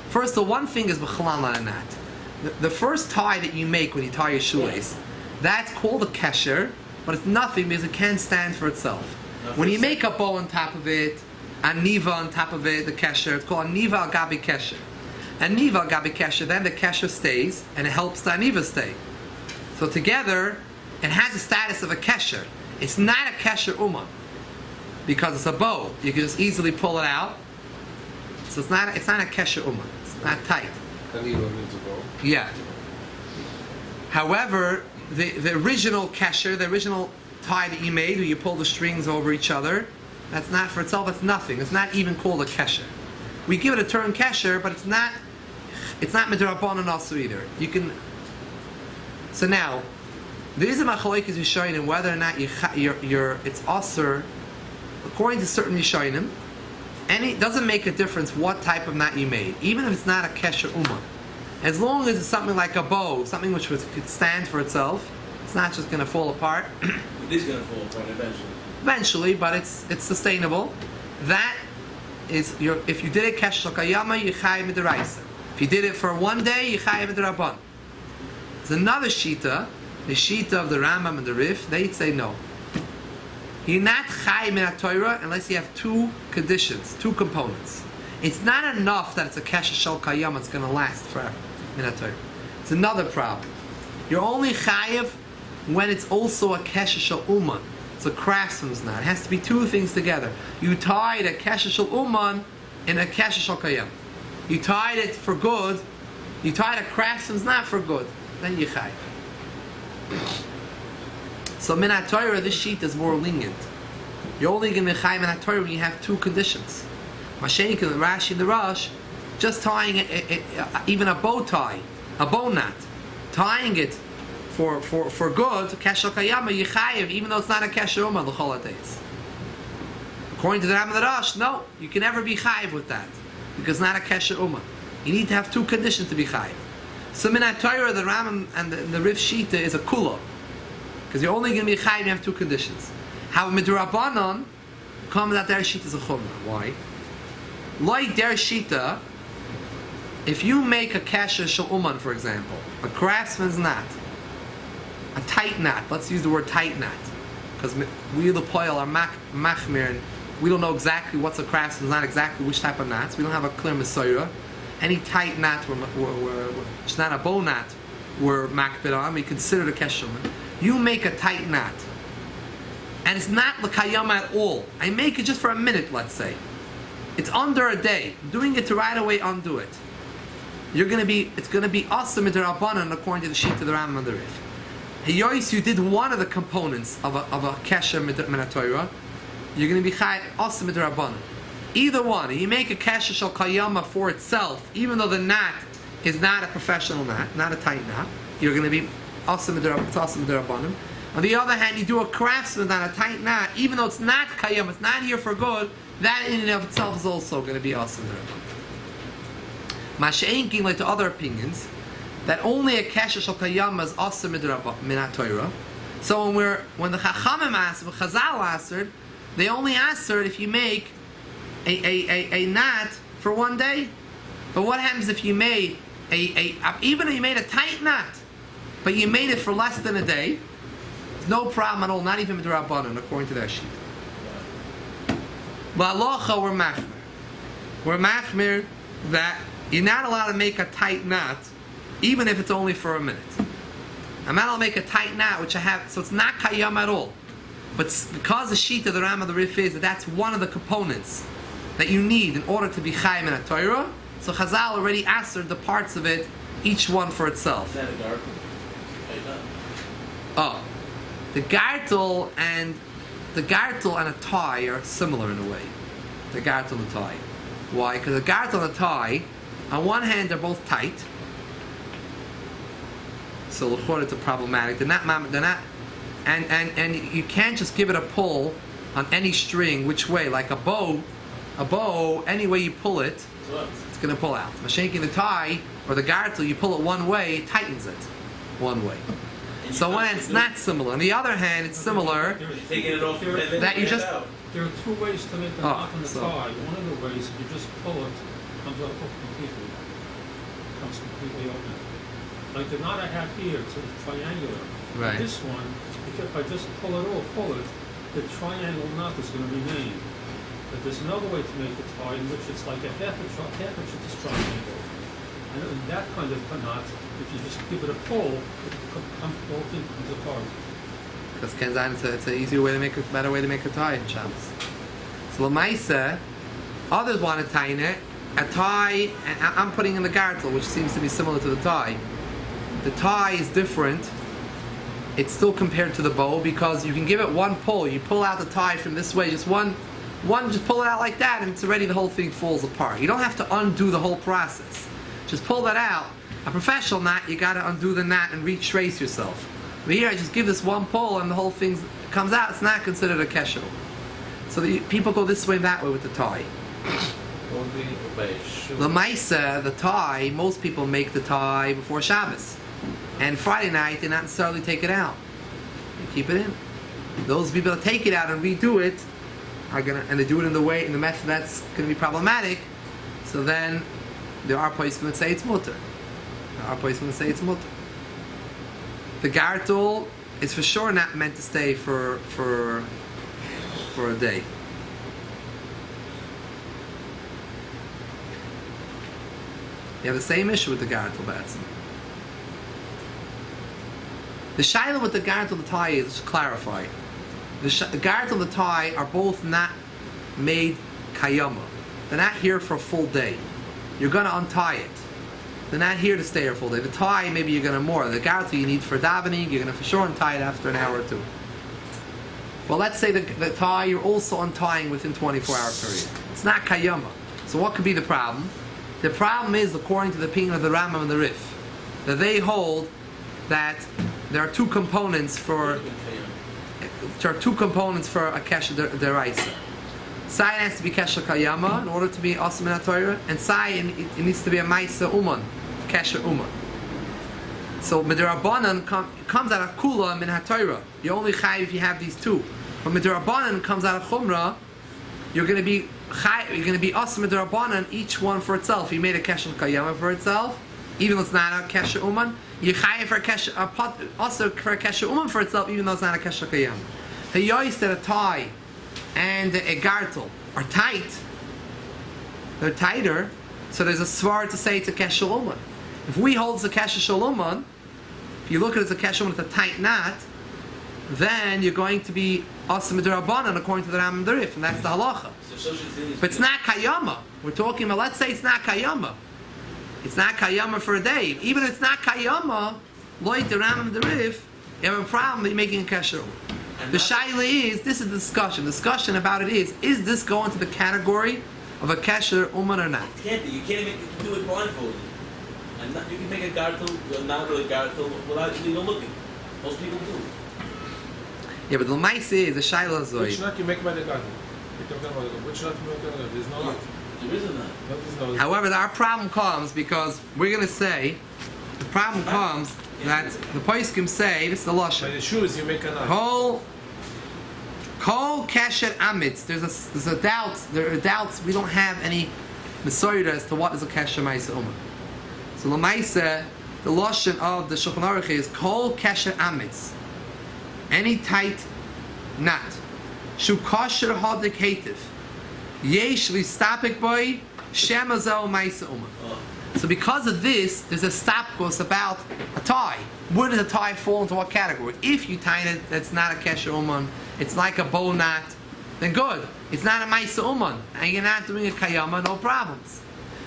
first the one thing is b'chalala and knot. The first tie that you make when you tie your shoelace, that's called a kesher, but it's nothing because it can't stand for itself. When you make a bow on top of it, a niva on top of it, the kesher, it's called a niva al gabi kesher. A niva al gabi kesher, then the kesher stays, and it helps the niva stay. So together, it has the status of a kesher. It's not a kesher uman, because it's a bow. You can just easily pull it out. So it's not a kesher uman. It's not tight. A niva means a bow. Yeah. However, the original kesher, the original tie that you made, where you pull the strings over each other, that's not for itself. It's nothing. It's not even called a kesher. We give it a term kesher, but it's not midrabanan also either. You can. So now, there is a machlokes Rishonim whether or not it's aser according to certain Rishonim, and it doesn't make a difference what type of knot you made, even if it's not a kesher uman. As long as it's something like a bow, something which could stand for itself, it's not just going to fall apart. It is going to fall apart eventually. Eventually, but it's sustainable. That is if you did it kesher kayama, you chayiv midiraisa. If you did it for one day, you chayiv midirabban. There's another shita, the shita of the Rambam and the Rif. They'd say no. You're not chayiv min Torah unless you have two conditions, two components. It's not enough that it's a kesher shel kayama. It's going to last forever. Min Torah. It's another problem. You're only chayiv when it's also a kesher shel uman. It's a craftsman's knot. It has to be two things together. You tied a kesher shel uman in a kesher shel kayam. You tied it for good. You tied a craftsman's knot for good. Then you chayiv. So min Torah, this sheet is more lenient. You're only going to be chayiv min Torah when you have two conditions. Mashenk and the Rashi and the Rush, just tying even a bow tie, a bow knot, tying it for good, kesher kayama, yichayev, even though it's not a kesher uman, the holidays. According to the Ram and the Rush, no, you can never be chayev with that, because it's not a kesher uman. You need to have two conditions to be chayev. So min Torah, the Ram and the Rif Shita is a kula, because you're only going to be chayev if you have two conditions. How midrabanan comes that their shita is a chumrah. Why? Like their shita, if you make a kesher shel uman, for example, a craftsman's knot, a tight knot, let's use the word tight knot, because we the poil are machmir, and we don't know exactly what's a craftsman's knot, exactly which type of knots. We don't have a clear mesorah. Any tight knot, it's not a bow knot, we're makbid on, we consider the kesher uman. You make a tight knot, and it's not l'kayam at all. I make it just for a minute, let's say. It's under a day. I'm doing it to right away undo it. It's going to be awesome midrabanan according to the sheet of the Rambam and the Rif. Heyois, you did one of the components of a kesher min Torah, you're going to be awesome midrabanan. Either one. You make a kesher shel kayama for itself, even though the knot is not a professional knot, not a tight knot, you're going to be awesome midrabanan. On the other hand, you do a craftsman on a tight knot, even though it's not kayam, it's not here for good, that in and of itself is also going to be awesome. Masha'inking, like to other opinions, that only a kesher shel kayama is awesome min Torah. So when the Chachamim asked, when Chazal answered, they only answered if you make a knot for one day. But what happens if you made even if you made a tight knot, but you made it for less than a day? No problem at all, not even midrabanan, according to their sheet. V'alocha, we're machmir. We're machmir that you're not allowed to make a tight knot, even if it's only for a minute. I'm not allowed to make a tight knot, which I have, so it's not kayam at all. But because the sheet of the Ram of the Rif is that that's one of the components that you need in order to be chayim in a Torah, so Chazal already answered the parts of it each one for itself. Is that a garden? Oh, the gartel and a tie are similar in a way. The gartel and the tie. Why? Because the gartel and the tie, on one hand, they're both tight. So l'chor it's problematic. They're not, and you can't just give it a pull on any string, which way? Like a bow, any way you pull it, it's going to pull out. Mashenki the tie or the gartel, you pull it one way, it tightens it one way. So when it's not similar. On the other hand, it's similar that you just. There are two ways to make a knot in the tie. One of the ways, if you just pull it, it comes off completely. It comes completely open. Like the knot I have here, it's triangular. Right. This one, if I just pull it, the triangle knot is going to remain. But there's another way to make the tie in which it's like a half inch of this triangle. And in that kind of knot, if you just give it a pull, the whole thing comes apart. Because Kenzan, it's an easier way to make a better way to make a tie in Shabbos. So Lamaisa, others want to tie in it. A tie, and I'm putting in the gartel, which seems to be similar to the tie. The tie is different. It's still compared to the bow because you can give it one pull. You pull out the tie from this way, just one, just pull it out like that, and it's already the whole thing falls apart. You don't have to undo the whole process. Just pull that out. A professional knot, you got to undo the knot and retrace yourself. But here, I just give this one pull and the whole thing comes out. It's not considered a kesher. So people go this way and that way with the tie. The Maisa, the tie, most people make the tie before Shabbos. And Friday night, they not necessarily take it out. They keep it in. Those people that take it out and redo it are gonna, and they do it in the method that's going to be problematic. So then, there are places going to say it's mutter. There are places going to say it's mutter. The gartel is for sure not meant to stay for a day. You have the same issue with the gartel, Batson. The shaila with the gartel and the tie is, to clarify, the gartel and the tie are both not made kayama. They're not here for a full day. You're going to untie it. They're not here to stay a full day. The tie, maybe you're going to more. The gartel you need for davening, you're going to for sure untie it after an hour or two. Well, let's say the tie you're also untying within 24-hour period. It's not kayama. So what could be the problem? The problem is, according to the opinion of the Rambam and the Rif, that they hold that there are two components for a kesher deraisa. Sai has to be kesher kayama in order to be awesome in Torah, and Sai it needs to be a maisa uman, kesher uman. So midirabanan comes out of kula min haTorah. You only chai if you have these two. But midirabanan comes out of chumrah. You're going to be awesome midirabanan each one for itself. You made a kesher kayama for itself, even though it's not a kesher uman. You chai for a kesher also for a kesher uman for itself, even though it's not a kesher kayama. The yois that a tie and a gartel are tight. They're tighter, so there's a svar to say it's a kesher uman. If we hold it's a kesher shalom, if you look at it as a kesher with a tight knot, then you're going to be awesome midirabanan according to the Ram and the Rif, and that's the halacha. But it's not kayama. We're talking about, let's say it's not kayama. It's not kayama for a day. Even if it's not kayama, like the Ram and the Rif, you have a problem that you're making a kesher. The shaila is, this is the discussion. The discussion about it is this going to the category of a kesher uman or not? It can't be. You can't even do it blindfolded. And you can make a gartel, not really gartel, without even looking. Most people do. Yeah, but the maisa is the shaila zoy. Which knot you make by the gartel? Which knot you make by the gartel? There's no knot. There is a knot. However, our problem comes because we're going to say, the problem comes that the poskim say, this is the lashon. By the shoes you make a knot. Kol kesher amitz. There's a doubt. There are doubts. We don't have any mesoyda as to what is a kesher ma'isa uman. So the ma'isa, the lashon of the Shulchan Aruch is kol kesher amitz. Any tight knot. Shu kosher hadik hativ. Yesh listapik boy shemazel ma'isa uman. So because of this, there's a stopcourse about a tie. Where does a tie fall into what category? If you tie it, that's not a kesher uman. It's like a bow knot. Then good. It's not a ma'isa uman, and you're not doing a kayama. No problems.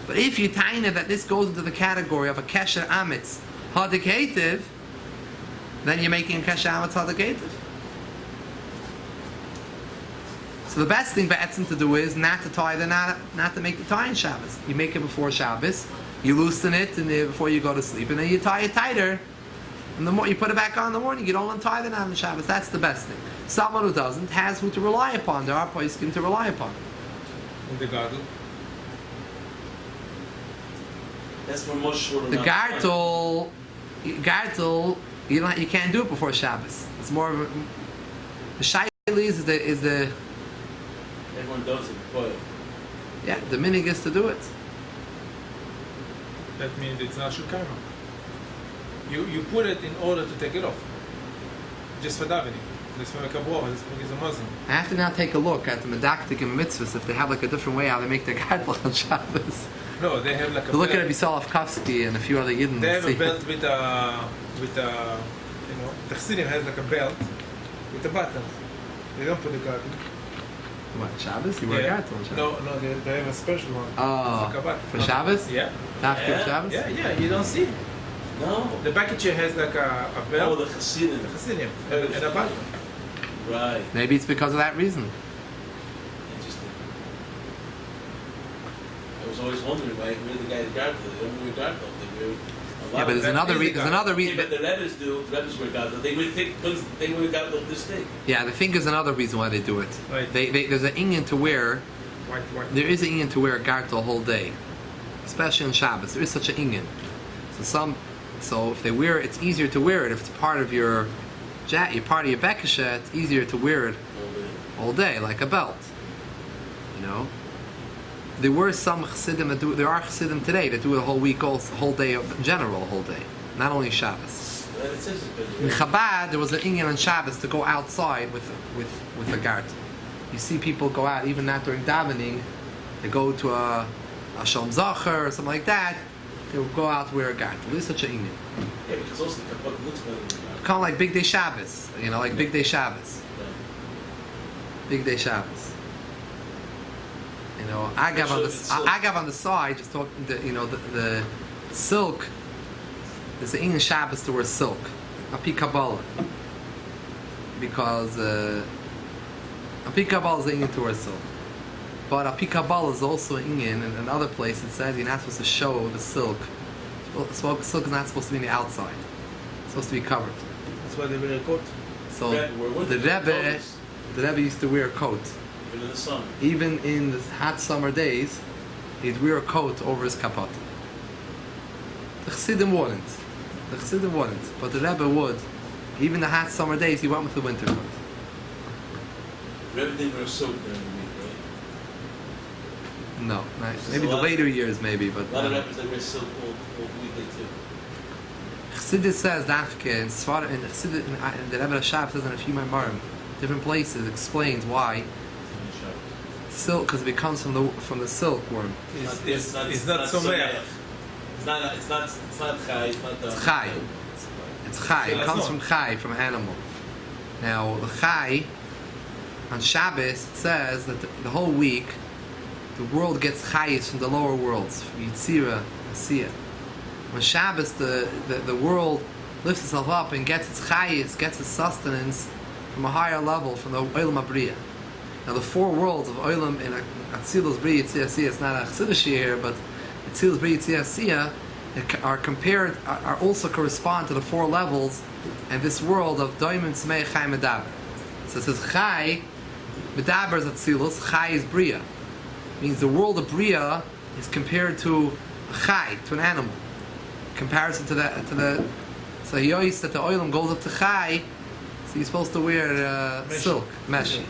But if you taina that this goes into the category of a kesher amitz hadikativ, then you're making a kesher amitz hadikativ. So the best thing Ba'etzim to do is not to tie not to make the tie in Shabbos. You make it before Shabbos, you loosen it and before you go to sleep, and then you tie it tighter. And the more you put it back on in the morning, you don't untie the knot on Shabbos. That's the best thing. Someone who doesn't has who to rely upon. There are poskim to rely upon. And the garden. That's for much shorter. The gartel, you can't do it before Shabbos. It's more of the shaili is the Everyone does it, but the minig is to do it. That means it's not shukara. You put it in order to take it off. Just for davening. Just for a kaboah, just because a Muslim. I have to now take a look at the medaktik and mitzvahs if they have like a different way how they make their gartel on Shabbos. No, they have like a Look belt. at Abisalov and a few other yidden. They have a belt with a the Chassidim has like a belt with a button. They don't put the garden. What, Shabbos? You wear a gartel on Shabbos? No, they have a special one. Oh, It's like a button. for Shabbos? Yeah. After Yeah. Shabbos? Yeah, you don't see. no. The package has like a Oh, belt. the Chassidim. The Chassidim and a button. Right. Maybe it's because of that reason. Interesting. I was always wondering why we're the guy that garden. They don't wear garden. They wear a lot. Yeah, but of there's another reason. There's another Okay, reason. but the Rebbes do. The Rebbes wear garden. They would think because they wear garden this thing. Yeah, the thing is another reason why they do it. Right. There's an inyan to wear. White. There is an inyan to wear a gartel whole day, especially on Shabbos. There is such an inyan. So if they wear it, it's easier to wear it. If it's part of your part of your bekasha, it's easier to wear it all day, like a belt. You know. There were some chassidim that do. There are chassidim today that do it a whole week, also, whole day, in general, a whole day, not only Shabbos. It says it, In Chabad, there was an inyan on Shabbos to go outside with a gartel. You see people go out, even not during davening. They go to a Shalom Zacher or something like that. They will go out to wear a gartel. There's such an inyan. Yeah, because also the kapot looks better than the Kind of like Big Day Shabbos, like Big Day Shabbos. garden. Big Day Shabbos. Agav on the side, just talking. The silk. There's an English Shabbos to wear silk, Api Kabbalah, because Api Kabbalah is an Indian to wear silk, but Api Kabbalah is also Indian, and in other places it says you're not supposed to show the silk. Silk is not supposed to be on the outside; it's supposed to be covered. That's why they wear a coat. So Rebbe, the Rebbe used to wear a coat. Even in the summer. Even in the hot summer days, he'd wear a coat over his kapot. The Chassidim wouldn't, but the Rebbe would. Even the hot summer days, he went with the winter coat. Rebbe didn't wear soap during the week, right? No, maybe the later years, maybe, but A lot of Rebbes that wear silk all weekday too. Chassidus says Dafke in Sfar in the Rebbe Rashab says in a few Maimarim, different places explains why silk, because it comes from the silkworm. It's not so bad. It's not chai. It's chai. It's chai. It comes from chai, from animal. Now the chai on Shabbos it says that the whole week the world gets chayis from the lower worlds, from Yitzira, Asiyah. On Shabbos the world lifts itself up and gets its chayis, gets its sustenance from a higher level, from the Olam Abriya. Now the four worlds of Olam in Atzilus Bri Yitzir Asiyah, it's not a Chassidish here, but Atzilus Bri Yitzir Asiyah are also correspond to the four levels and this world of Doimim Tzmei Chai Medaber. So it says Chai, Medaber is Atzilus, Chai is Bria. Means the world of Bria is compared to a Chai, to an animal. Comparison to the so he always said the Olam goes up to Chai, so you're supposed to wear silk, mesh.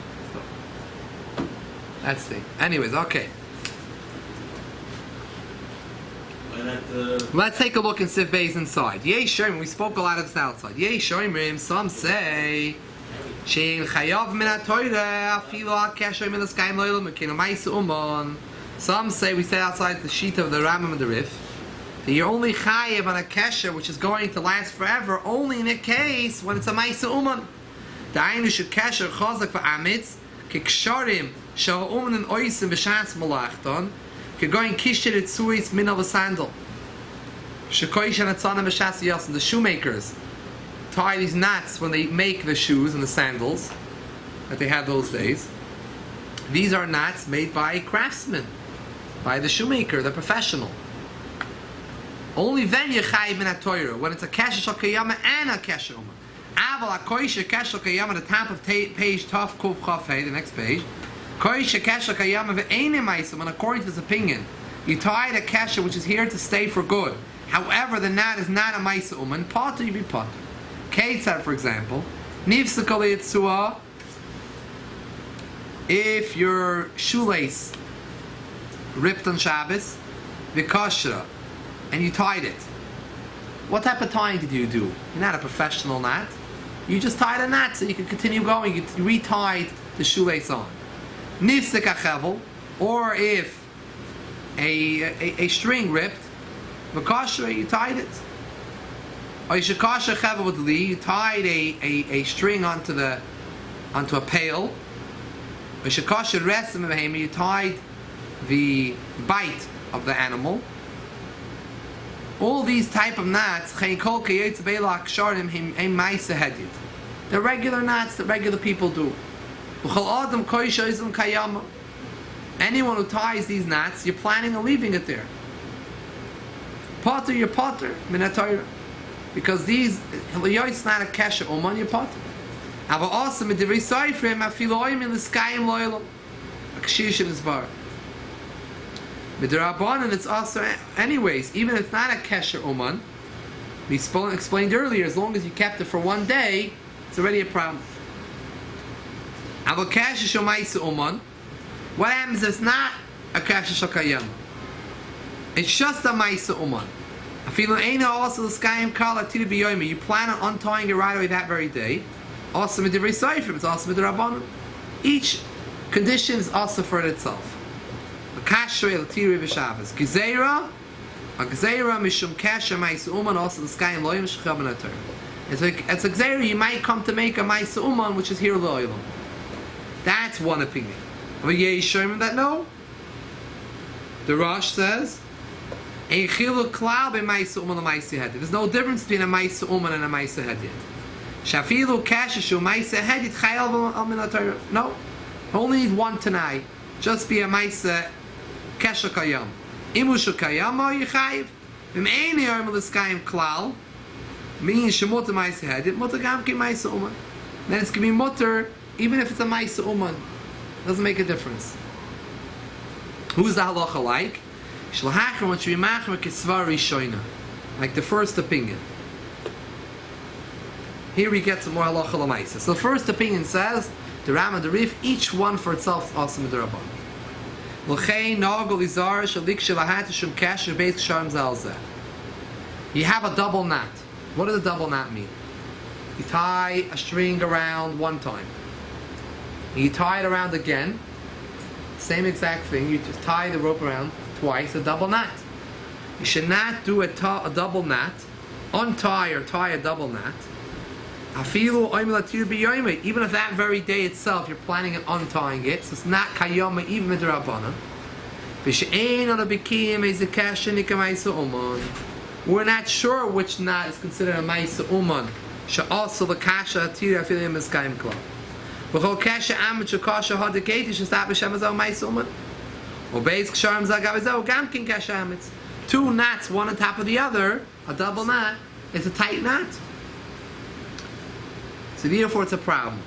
That's the. Anyways, okay. Let's take a look in Sif Beis inside. Yei Shoimrim, we spoke a lot of this outside. Yei Shoimrim, some say Shein Chayav Min HaTorah Afilu HaKesher Min HaSkayim Lo'olam Mekinu Ma'isa Uman. Some say, we say outside the sheet of the Rambam and the Rif, that you're only Chayav on a Kesher which is going to last forever, only in a case when it's a Ma'isa Uman. Da'aynu Shekesher Chazak V'Amitz Kiksharim Sha'uman and Oisim B'Shas Malachton. Going kishir itzuis min of a sandal. Shekoish and atzana b'shas yasin. The shoemakers tie these knots when they make the shoes and the sandals that they had those days. These are knots made by craftsmen, by the shoemaker, the professional. Only then you chayiv min ha-Torah, when it's a kesher shel kiyama and a kesher uman. Aval ha-koisha kesher kiyama, the top of page Tov Kuf Chaf Hey, the next page. Koisha kesher kiyama ve'enim ma'isum, and according to this opinion, you tie the kesher which is here to stay for good. However, the knot is not a ma'isa uman. Potter, you be potter. Ketzar, for example, nifsakal yitzua. If your shoelace ripped on Shabbos, the Kosher, and you tied it, what type of tying did you do? You're not a professional knot. You just tied a knot so you can continue going. You retied the shoelace on. Nifsek achevel, or if a string ripped, the Kosher, you tied it. Or you tied a string onto a pail. You tied the bite of the animal. All these type of knots, they're regular knots that regular people do. Anyone who ties these knots, you're planning on leaving it there. Potter, you're potter, because these, it's not a kesher uman, you're potter. Aber also mit der Recyfrim afiloim in the sky and loyal kshish in his bar. With the Rabbanan, it's also anyways, even if it's not a kesher uman, we explained earlier, as long as you kept it for one day, it's already a problem. Aber kesher shomayse uman, what happens if it's not a kesher shokayam? It's just a maise uman. Afilo eina also the sky and kala tiri biyomi. You plan on untying it right away that very day. Also with the Recyfrim, it's also with the Rabbanan. Each condition is also for it itself. A kasher el tiri v'shavas. Gezeira, a gezeira mishum kasher ma'isa uman, also the sky and loyim shechab and atar. It's a gezeira, you might come to make a ma'isa uman, which is here loyim. That's one opinion. But Yeshayim that no. The Rosh says, ein chilu klal be ma'isa uman and ma'isa hedid. There's no difference between a ma'isa uman and a ma'isa hedid. Shafilu kashishu ma'isa hedid chayal v'al. No, only need one tonight. Just be a ma'isa kesher kayam. Imushu kayam or yichayiv. V'me'eni yorm l'skayim klal. Meaning shemuta ma'isa hedid. Muta gam ki ma'isa uman. Then it's going to be mutter even if it's a ma'isa uman. Doesn't make a difference. Who's the halacha like? Shlachachim what should be machmer kisvar rishoina, like the first opinion. Here we get some more halacha l'maisa. So the first opinion says the Ram and the Rif, each one for itself is also midrabban. L'chein nagol izar shalik shelahat shum kasher beis ksharim zalzeh. You have a double knot. What does a double knot mean? You tie a string around one time. You tie it around again. Same exact thing. You just tie the rope around twice. A double knot. You should not do a double knot. Untie or tie a double knot. Even if that very day itself you're planning on untying it, so it's not kayama even with the Rabbanan. We're not sure which knot is considered a ma'isa uman. Also the kasha atira afilim is kaim klal. V'chol kasha amet kasha hadeketi shestab b'shem azal ma'isa uman. Or beis ksharim zagav gam kin kasha amet. Two knots, one on top of the other, a double knot, it's a tight knot. So therefore it's a problem.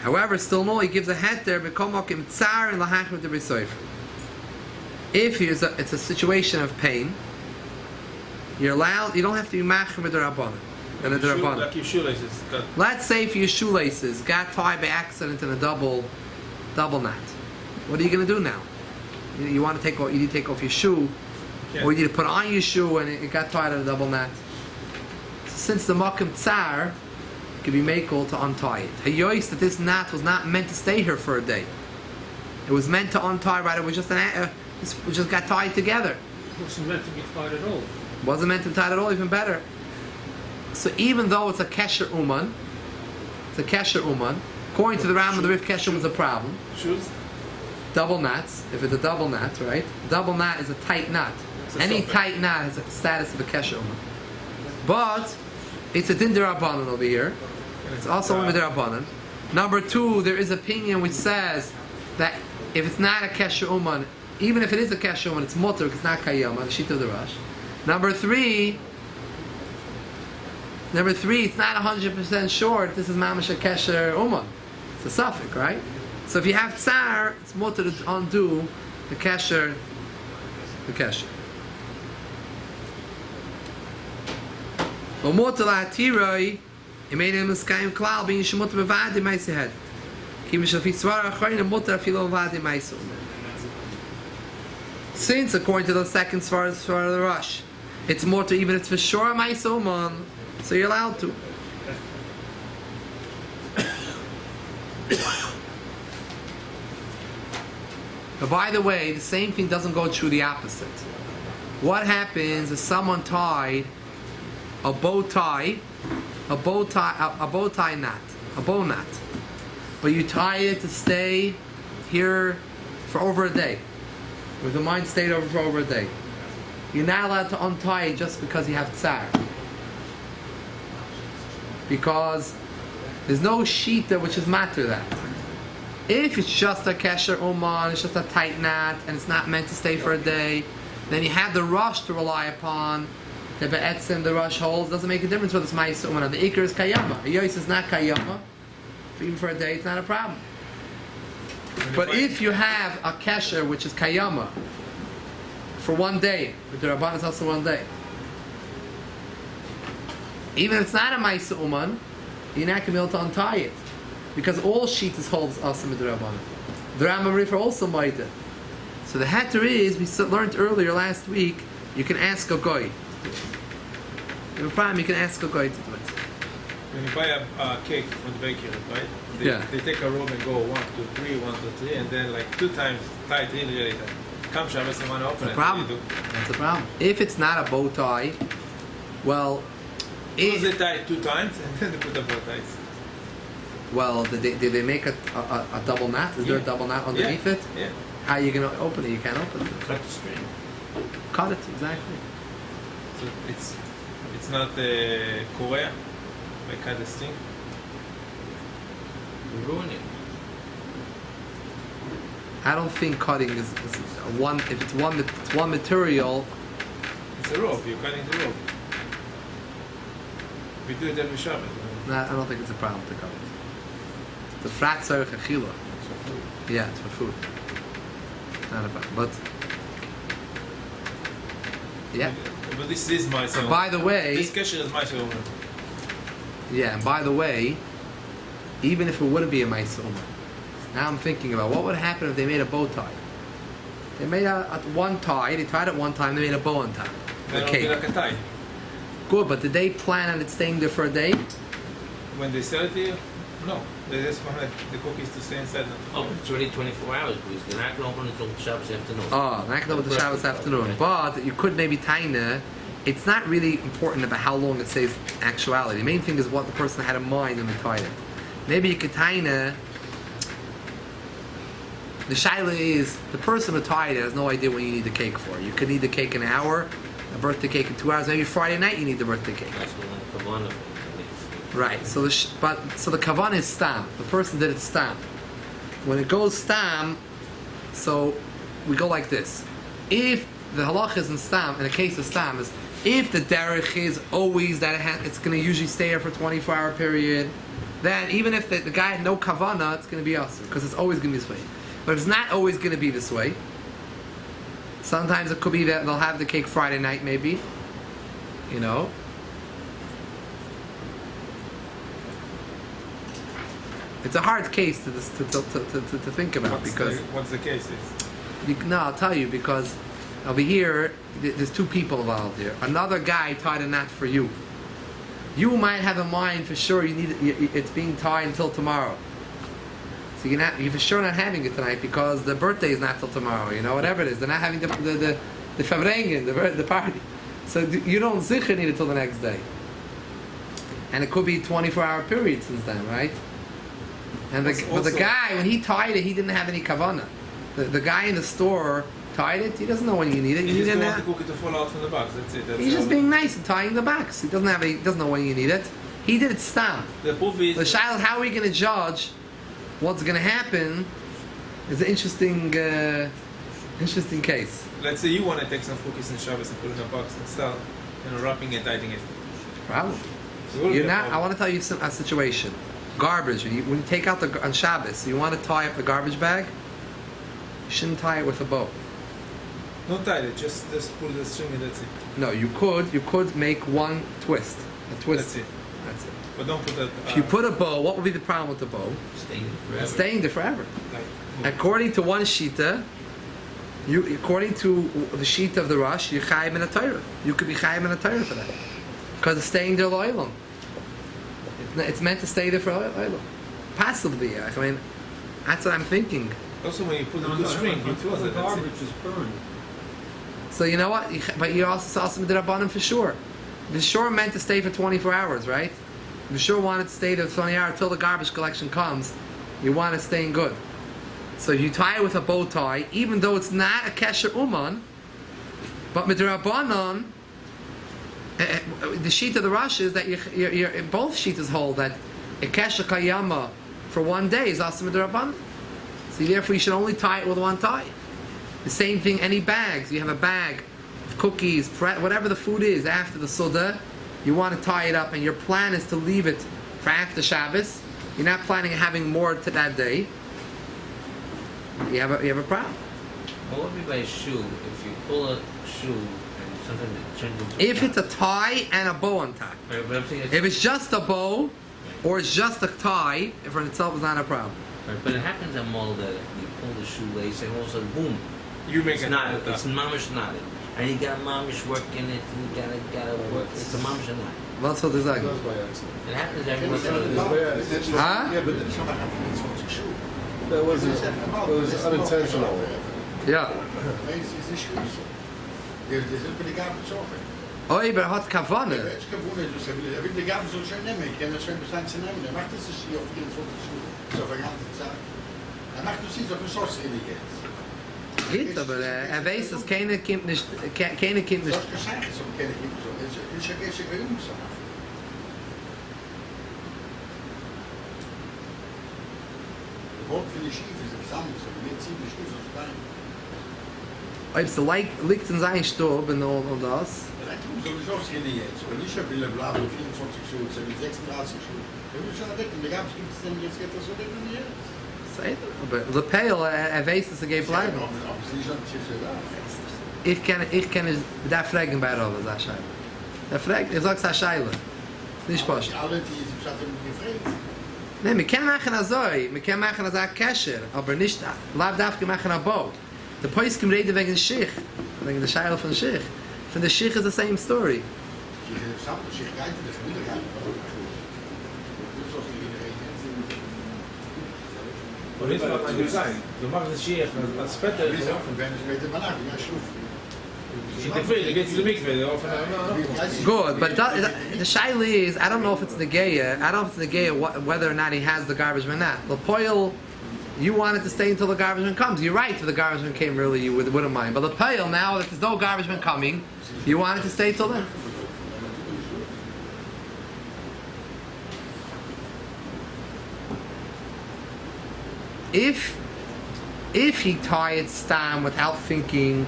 However, still more, he gives a head there, if it's a situation of pain, you're allowed, you don't have to be machmer with the Rabbanan. Like your shoelaces. Let's say if your shoelaces got tied by accident in a double knot. What are you going to do now? You want to take off, you need to take off your shoe, or you need to put on your shoe and it got tied in a double knot. So since the Makom Tsar could be makel to untie it. Hayois that this knot was not meant to stay here for a day. It was meant to untie right. It was just it just got tied together. It wasn't meant to be tied at all. Wasn't meant to be tied at all. Even better. So even though it's a kesher uman, according to the Ram and the Rif, kesher was a problem. Shoes. double knots. If it's a double knot, right? Double knot is a tight knot. Any tight knot has a status of a kesher uman. But it's a din derabanan over here. It's also a derabanan. Number two, there is opinion which says that if it's not a kesher uman, even if it is a kesher uman, it's mutter because it's not kayama, the shita of the Rosh. Number three, it's not 100% sure this is mamash a kesher uman. It's a suffix, right? So if you have tsar, it's mutter to undo the kesher. But mutter la'atiroi, it made him a skayim klal being shemut bevadi ma'aseh head. Ki mishal fi tzvara achoyin mutter afilo bevadi ma'aseh. Since according to the second svara of the Rosh, it's mutter even if it's for sure ma'aseh uman, so you're allowed to. But by the way, the same thing doesn't go true the opposite. What happens if someone tied a bow tie knot, a bow knot, but you tie it to stay here for over a day, with the mind stayed over for over a day? You're not allowed to untie it just because you have tsar, because there's no shita which is matter that. If it's just a kesher uman, it's just a tight knot, and it's not meant to stay for a day, then you have the rush to rely upon. The be'etzim, the rush holds, doesn't make a difference whether it's ma'aseh uman. The ikar is kayama. A yois is not kayama. Even for a day, it's not a problem. But if you have a kesher which is kayama for one day, but the rabban is also one day, even if it's not a ma'aseh uman, you're not going to be able to untie it. Because all shitas holds asim midrabanan. The Rambam Rifer also made it. So the hatter is, we learned earlier last week, you can ask a goy. You have a problem, you can ask a goy to do it. When you buy a cake from the bakery, right? They take a room and go 1, 2, 3, 1, 2, 3, and then like 2 times tie it in later. Come Shabbos and want to open it. That's a problem. If it's not a bow tie, well, suppose they tie it 2 times and then they put the bow ties. Well, did they make a double knot? Is there a double knot underneath it? Yeah. How are you going to open it? You can't open it. Cut the string. Cut it, exactly. So it's not Korea. I cut the string. You ruin it. I don't think cutting is one. If it's one material. It's a rope. You're cutting the rope. We do it every Shabbat. No, I don't think it's a problem to cut it. The frat tzarech achila. Yeah, it's for food. Not a problem, but yeah. But this is my son. By the way, this kesher is my son. Yeah, and by the way, even if it wouldn't be a ma'aseh uman, now I'm thinking about what would happen if they made a bow tie. They made a one tie. They tied it one time. They made a bow on top. They don't be like a tie. Good, but did they plan on it staying there for a day? When they sell it to you, no. They just want the cookies to stay inside them. Oh, it's already 24 hours, please. They're not going to open until Shabbos afternoon. Oh, not going to open the Shabbos afternoon. But you could maybe taina. It's not really important about how long it stays actuality. The main thing is what the person had in mind when they tied it. Maybe you could taina. The shaila is the person who tied it has no idea what you need the cake for. You could need the cake in an hour, a birthday cake in 2 hours. Maybe Friday night you need the birthday cake. That's the one. Right. So the kavan is stam. The person did it stam. When it goes stam, so we go like this. If the halach is in stam, in the case of stam, is if the derech is always that it's going to usually stay here for a 24-hour period, then even if the guy had no kavana, it's going to be us because it's always going to be this way. But if it's not always going to be this way, sometimes it could be that they'll have the cake Friday night, maybe. You know. It's a hard case to think about because what's the case is? No, I'll tell you because over here there's 2 people involved here. Another guy tied a knot for you. You might have in mind for sure you need it's being tied until tomorrow. So you're for sure not having it tonight because the birthday is not till tomorrow. You know, whatever it is, they're not having the fabrengen, the party. So you don't zicher need it till the next day. And it could be a 24-hour period since then, right? And but the guy, when he tied it, he didn't have any kavanah. The guy in the store tied it. He doesn't know when you need it. You He need just it don't want now. the cookie to fall out from the box. That's it. That's He's just all. being nice and tying the box. He doesn't know when you need it. He did it stam. The proof is The child, how are we going to judge what's going to happen? Is an interesting case. let's say you want to take some cookies in Shabbos and put it in a box and start, wrapping it, tightening it. Problem. So it will be You're a not. I problem. want to tell you a situation. Garbage. When you take out on Shabbos, you want to tie up the garbage bag. You shouldn't tie it with a bow. Don't tie it. Just pull the string and that's it. No, you could make one twist. A twist. That's it. That's it. But don't put that. If you put a bow, what would be the problem with the bow? It's staying there forever. Like, According to one shita, according to the shita of the Rush, you're chayim in a Torah. You could be chayim in a Torah for that, because it's staying there lo'olam. It's meant to stay there for lo'olam. Possibly, yeah. I mean, that's what I'm thinking. also, when you put No, the string, you until twist the it. That's it. garbage is burned. So you know what? But you also saw some derabanan for sure. The sure meant to stay for 24 hours, right? The sure wanted to stay there for 20 hours until the garbage collection comes. You want it staying good. So you tie it with a bow tie, even though it's not a kesher uman, but midrabanan, the sheet of the rush is that you're both sheetas hold that a kesher kayama for 1 day is also midrabanan. So therefore you should only tie it with one tie. The same thing, any bags. You have a bag of cookies, whatever the food is after the Suda, you want to tie it up, and your plan is to leave it for after Shabbos. You're not planning on having more to that day. You have a problem. What would be by a shoe if you pull a shoe and sometimes it turns into If it's a tie and a bow on top. Right, but I'm saying If it's just a bow or it's just a tie, if in itself is not a problem. right, but it happens at mall that you pull the shoelace and all of a sudden, boom, You make it's it knotted. knotted It's up. mamish knotted. And you got mamish work in it, and you gotta work. It's a mamish knot. What's the design? It happens every once in a while. Huh? Yeah, but it's not happening in 20 shoe. That was unintentional. Yeah. Nee, het is de shoes. Dit is ook bij de gaben zo. Oh, but hot kavana. Het is gewoon dus heb ik de gaben zo schön nemen. Ik ken het schön bestaan te nemen. Macht es sich hier auf 24 Schuhe. So vergangen Zeit. Er macht es sich auf ein Sorts reagiert. Geht, aber weiß, dass keine Kind nicht. Sorts gesagt so kenne ich so. Ich sage ich will so. Wat für die Schiefe ist zusammen so. Mit ziemlich Schiefe so stein. Ob es liegt in seinem Stub und all das. Sowieso reagiert. Und ich habe will bla 24 Schuhe, 36 Schuhe. Wir müssen schon weg. Die Gaben gibt es denn jetzt geht das so definiert. Aber the pale, weiß, dass geht bleiben. Ich kann es da fragen bei Rava, sag Scheile. Da fragt, sagt sag Scheile. Nicht passt. Alle, die sich gefragt. Nee, wir können machen Azoi, wir können machen Azoi Kosher, aber nicht, lauf darf wir machen Abo. Der Poiskim reden wegen der Schich, wegen der Scheile von Schich. Von der Schich is the same story. Und jetzt macht man Design. Du machst das Schiech, als später. In der Friede geht es zu der Mikve. Good, but the Shaila is, I don't know if it's Negeya, whether or not he has the garbage man or not. The Poil, you want it to stay until the garbage man comes. You're right, if the garbage man came early, you wouldn't mind. But the Poil, now that there's no garbage man coming, you want it to stay till then. If he tied it stam without thinking,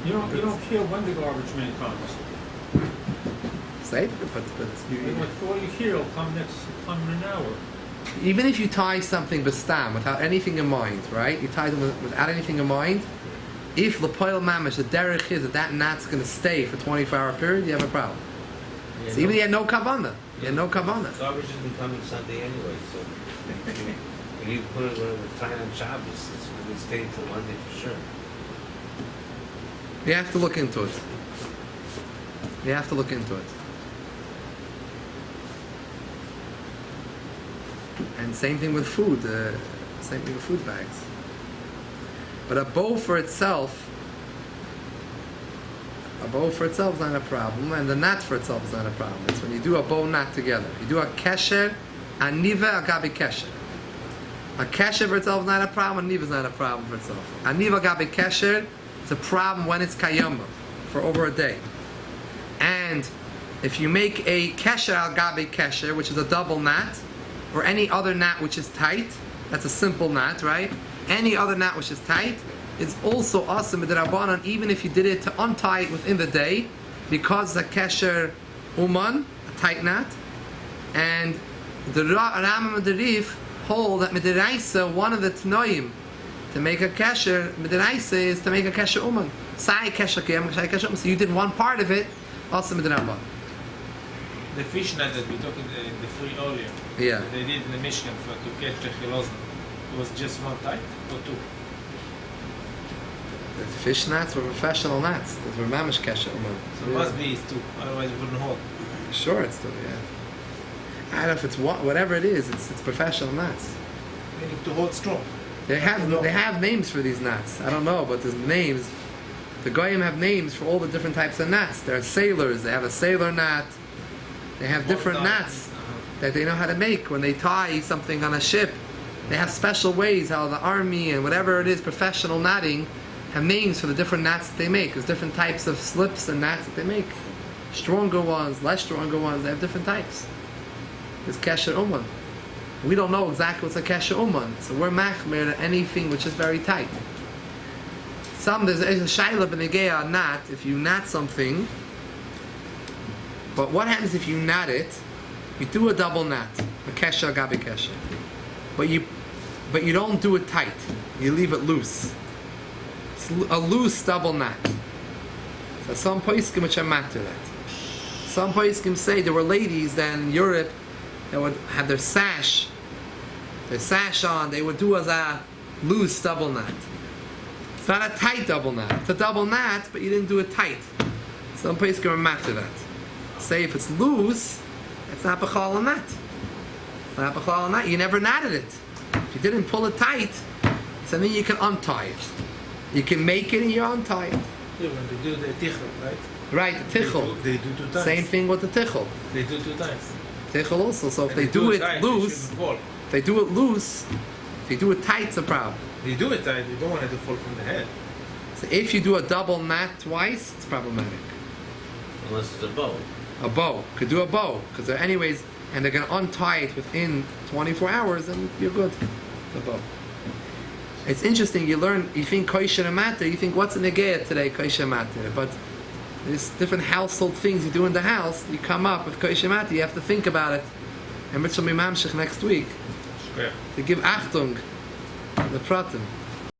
You don't care when the garbage man comes. say, but And like all you hear will come in an hour. even if you tie something bestam without anything in mind, right? You tie them without anything in mind. If the poil mamish, the derech is that knot's going to stay for 24-hour period, you have a problem. Yeah, So even he had no kavana. He had no kavana. Garbage isn't coming Sunday anyway, so when you put it when it's tying on Shabbos, it's going to stay until Monday for sure. You have to look into it. You have to look into it. And same thing with food. Same thing with food bags. But a bow for itself is not a problem, and the knot for itself is not a problem. It's when you do a bow knot together. You do a kesher, aniva agabi kesher. A kesher for itself is not a problem, a niva is not a problem for itself. A niva gabe kesher, it's a problem when it's kayama, for over a day. And if you make a kesher al gabe kesher, which is a double knot, or any other knot which is tight, that's a simple knot, right? Any other knot which is tight, it's also awesome with the Rabbanan, even if you did it to untie it within the day, because the kesher uman, a tight knot, and the Rambam and the Rif hold that midiraisa, one of the tnoim to make a kesher, midiraisa is to make a kesher uman. Sai kesher kiyam, sai kesher uman. So you did one part of it, also midrabban. The fish net that we talked in the free earlier. Yeah. They did in the Michigan to catch the chilozna. It was just one type or two. The fish nets were professional nets. Those were mamish kesher uman. So it must be two, otherwise it wouldn't hold. Sure, it's still, yeah. I don't know if it's whatever it is, it's professional knots. Meaning to hold strong. They have names for these knots. I don't know, but there's names. The goyim have names for all the different types of knots. There are sailors. They have a sailor knot. They have different knots that they know how to make when they tie something on a ship. They have special ways how the army and whatever it is, professional knotting, have names for the different knots that they make. There's different types of slips and knots that they make. Stronger ones, less stronger ones. They have different types. It's kesher uman. We don't know exactly what's a kesher uman, so we're machmir to anything which is very tight. There's a shaila b'negei knot. If you knot something, but what happens if you knot it? You do a double knot, a kesher gabi kesher, but you don't do it tight. You leave it loose. It's a loose double knot. So some poskim which are matter that. Some poskim say there were ladies that in Europe that would have their sash on, they would do as a loose double knot. It's not a tight double knot. It's a double knot, but you didn't do it tight. Some place can matter that. Say if it's loose, it's not b'chal a knot. It's not b'chal a knot. You never knotted it. If you didn't pull it tight, so then you can untie it. You can make it and you untie it. Yeah, when they do the tichel, right? Right, the tichel. They do 2 times. Same thing with the tichel. They do 2 times. Tichel also. So if And they do it tight, loose, if they do it tight, it's a problem. They do it tight, you don't want it to fall from the head. So if you do a double knot twice, it's problematic. Unless it's a bow. A bow. Could do a bow. Because they're anyways, and they're going to untie it within 24 hours, and you're good. It's a bow. It's interesting, you think Kosher and uMatir, you think, what's in the Negea today, Kosher and uMatir? But there's different household things you do in the house, you come up with Kosher and uMatir, you have to think about it. And Mitzvah Mimamshich next week, Yeah. to give Achtung, the Pratim.